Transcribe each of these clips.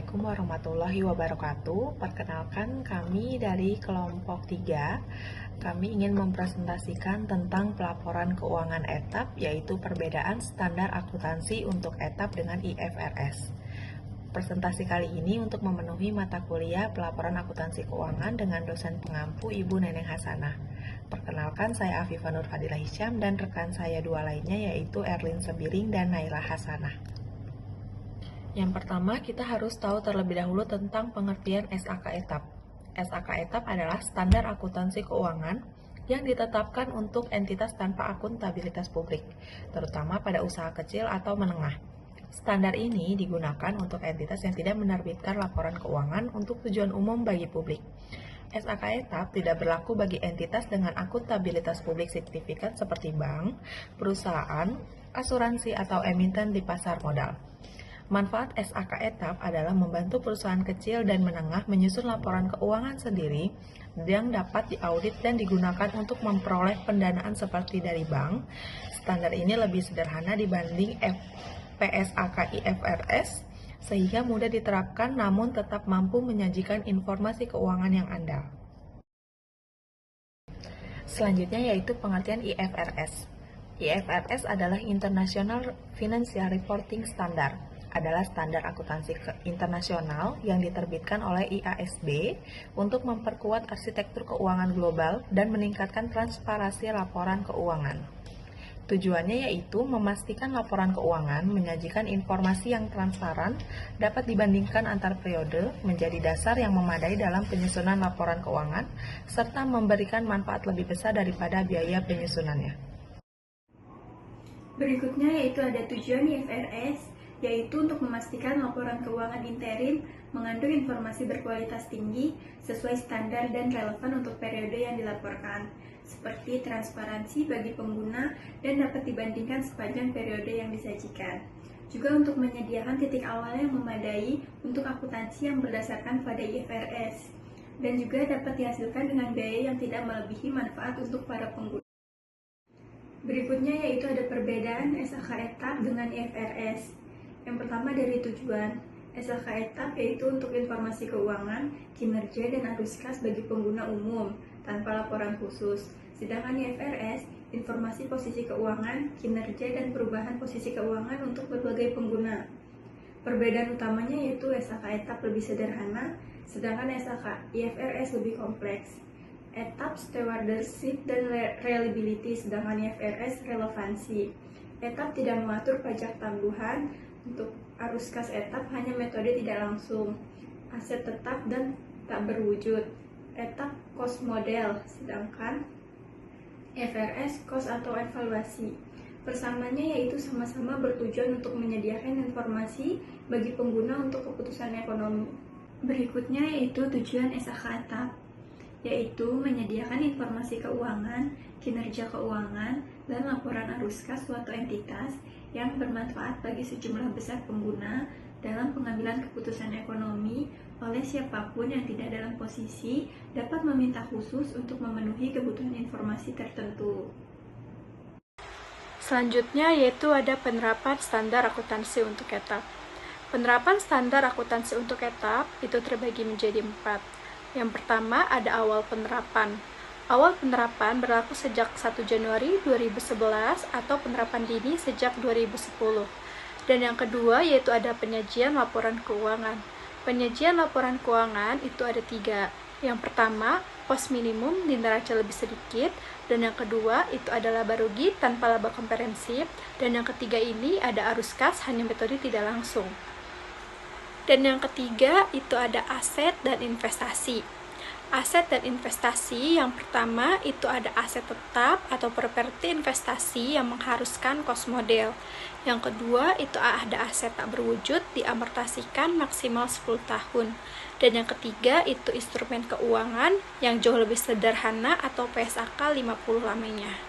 Assalamualaikum warahmatullahi wabarakatuh. Perkenalkan, kami dari kelompok 3. Kami ingin mempresentasikan tentang pelaporan keuangan etap, yaitu perbedaan standar akuntansi untuk etap dengan IFRS. Presentasi kali ini untuk memenuhi mata kuliah pelaporan akuntansi keuangan dengan dosen pengampu Ibu Neneng Hasanah. Perkenalkan, saya Afifah Nur Fadilah Hisyam dan rekan saya dua lainnya yaitu Erlin Sembiring dan Naila Hasanah. Yang pertama, kita harus tahu terlebih dahulu tentang pengertian SAK etap. SAK etap adalah standar akuntansi keuangan yang ditetapkan untuk entitas tanpa akuntabilitas publik, terutama pada usaha kecil atau menengah. Standar ini digunakan untuk entitas yang tidak menerbitkan laporan keuangan untuk tujuan umum bagi publik. SAK etap tidak berlaku bagi entitas dengan akuntabilitas publik signifikan seperti bank, perusahaan, asuransi, atau emiten di pasar modal. Manfaat SAK etap adalah membantu perusahaan kecil dan menengah menyusun laporan keuangan sendiri yang dapat diaudit dan digunakan untuk memperoleh pendanaan seperti dari bank. Standar ini lebih sederhana dibanding PSAK IFRS, sehingga mudah diterapkan namun tetap mampu menyajikan informasi keuangan yang andal. Selanjutnya yaitu pengertian IFRS. IFRS adalah International Financial Reporting Standard, adalah standar akuntansi internasional yang diterbitkan oleh IASB untuk memperkuat arsitektur keuangan global dan meningkatkan transparansi laporan keuangan. Tujuannya yaitu memastikan laporan keuangan menyajikan informasi yang transparan, dapat dibandingkan antar periode, menjadi dasar yang memadai dalam penyusunan laporan keuangan, serta memberikan manfaat lebih besar daripada biaya penyusunannya. Berikutnya yaitu ada tujuan IFRS, yaitu untuk memastikan laporan keuangan interim mengandung informasi berkualitas tinggi sesuai standar dan relevan untuk periode yang dilaporkan, seperti transparansi bagi pengguna dan dapat dibandingkan sepanjang periode yang disajikan. Juga untuk menyediakan titik awal yang memadai untuk akuntansi yang berdasarkan pada IFRS, dan juga dapat dihasilkan dengan biaya yang tidak melebihi manfaat untuk para pengguna. Berikutnya yaitu ada perbedaan SAK etap dengan IFRS. Yang pertama dari tujuan, SAK etap yaitu untuk informasi keuangan, kinerja, dan arus kas bagi pengguna umum, tanpa laporan khusus. Sedangkan IFRS, informasi posisi keuangan, kinerja, dan perubahan posisi keuangan untuk berbagai pengguna. Perbedaan utamanya yaitu SAK etap lebih sederhana, sedangkan SAK IFRS lebih kompleks. Etap stewardship dan reliability, sedangkan IFRS relevansi. Etap tidak mengatur pajak tangguhan. Untuk arus kas etap hanya metode tidak langsung, aset tetap dan tak berwujud. Etap cost model, sedangkan IFRS cost atau evaluasi. Persamaannya yaitu sama-sama bertujuan untuk menyediakan informasi bagi pengguna untuk keputusan ekonomi. Berikutnya yaitu tujuan SAK etap, yaitu menyediakan informasi keuangan, kinerja keuangan, dan laporan arus kas suatu entitas yang bermanfaat bagi sejumlah besar pengguna dalam pengambilan keputusan ekonomi oleh siapapun yang tidak dalam posisi dapat meminta khusus untuk memenuhi kebutuhan informasi tertentu. Selanjutnya yaitu ada penerapan standar akuntansi untuk etap. Penerapan standar akuntansi untuk etap itu terbagi menjadi 4. Yang pertama ada awal penerapan. Awal penerapan berlaku sejak 1 Januari 2011 atau penerapan dini sejak 2010. Dan yang kedua yaitu ada penyajian laporan keuangan. Penyajian laporan keuangan itu ada 3. Yang pertama, pos minimum di neraca lebih sedikit, dan yang kedua itu ada laba rugi tanpa laba komprehensif, dan yang ketiga ini ada arus kas hanya metode tidak langsung. Dan yang ketiga itu ada aset dan investasi. Aset dan investasi yang pertama itu ada aset tetap atau properti investasi yang mengharuskan cost model. Yang kedua itu ada aset tak berwujud diamortasikan maksimal 10 tahun. Dan yang ketiga itu instrumen keuangan yang jauh lebih sederhana atau PSAK 50 lamanya.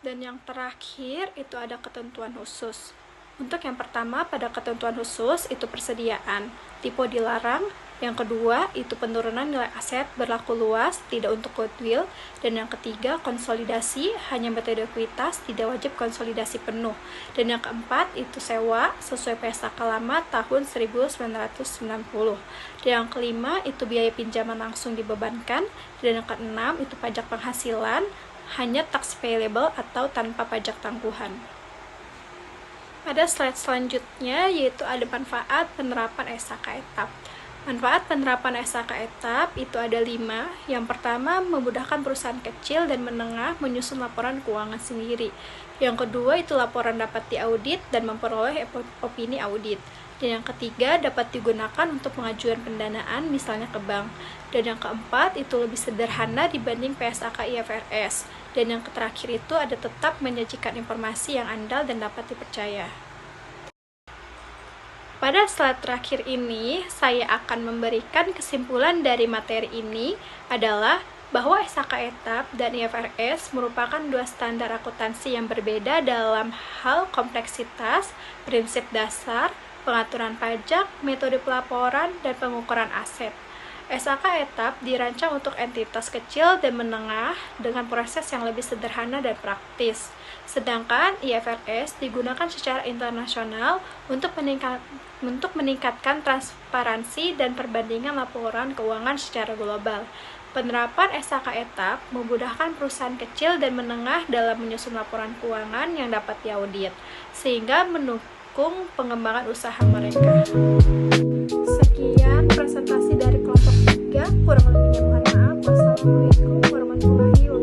Dan yang terakhir itu ada ketentuan khusus. Untuk yang pertama pada ketentuan khusus itu persediaan, tipe dilarang, Yang kedua, itu penurunan nilai aset berlaku luas, tidak untuk goodwill. Dan yang ketiga, konsolidasi, hanya metode ekuitas, tidak wajib konsolidasi penuh. Dan yang keempat, itu sewa, sesuai PSAK lama tahun 1990. Dan yang kelima, itu biaya pinjaman langsung dibebankan. Dan yang keenam, itu pajak penghasilan, hanya tax payable atau tanpa pajak tangguhan. Pada slide selanjutnya, yaitu ada manfaat penerapan SHK etap. Manfaat penerapan SHK etap itu ada 5. Yang pertama, memudahkan perusahaan kecil dan menengah menyusun laporan keuangan sendiri. Yang kedua, itu laporan dapat diaudit dan memperoleh opini audit. Dan yang ketiga, dapat digunakan untuk pengajuan pendanaan, misalnya ke bank. Dan yang keempat, itu lebih sederhana dibanding PSAK IFRS. Dan yang terakhir itu ada tetap menyajikan informasi yang andal dan dapat dipercaya. Pada slide terakhir ini, saya akan memberikan kesimpulan dari materi ini adalah bahwa SHK etap dan IFRS merupakan dua standar akuntansi yang berbeda dalam hal kompleksitas, prinsip dasar, pengaturan pajak, metode pelaporan, dan pengukuran aset. SHK etap dirancang untuk entitas kecil dan menengah dengan proses yang lebih sederhana dan praktis. Sedangkan IFRS digunakan secara internasional untuk meningkatkan transparansi dan perbandingan laporan keuangan secara global. Penerapan SHK etap memudahkan perusahaan kecil dan menengah dalam menyusun laporan keuangan yang dapat diaudit, sehingga mendukung pengembangan usaha mereka. Sekian presentasi dari kelompok 3, kurang lebihnya mohon maaf. Wassalamualaikum warahmatullahi wabarakatuh.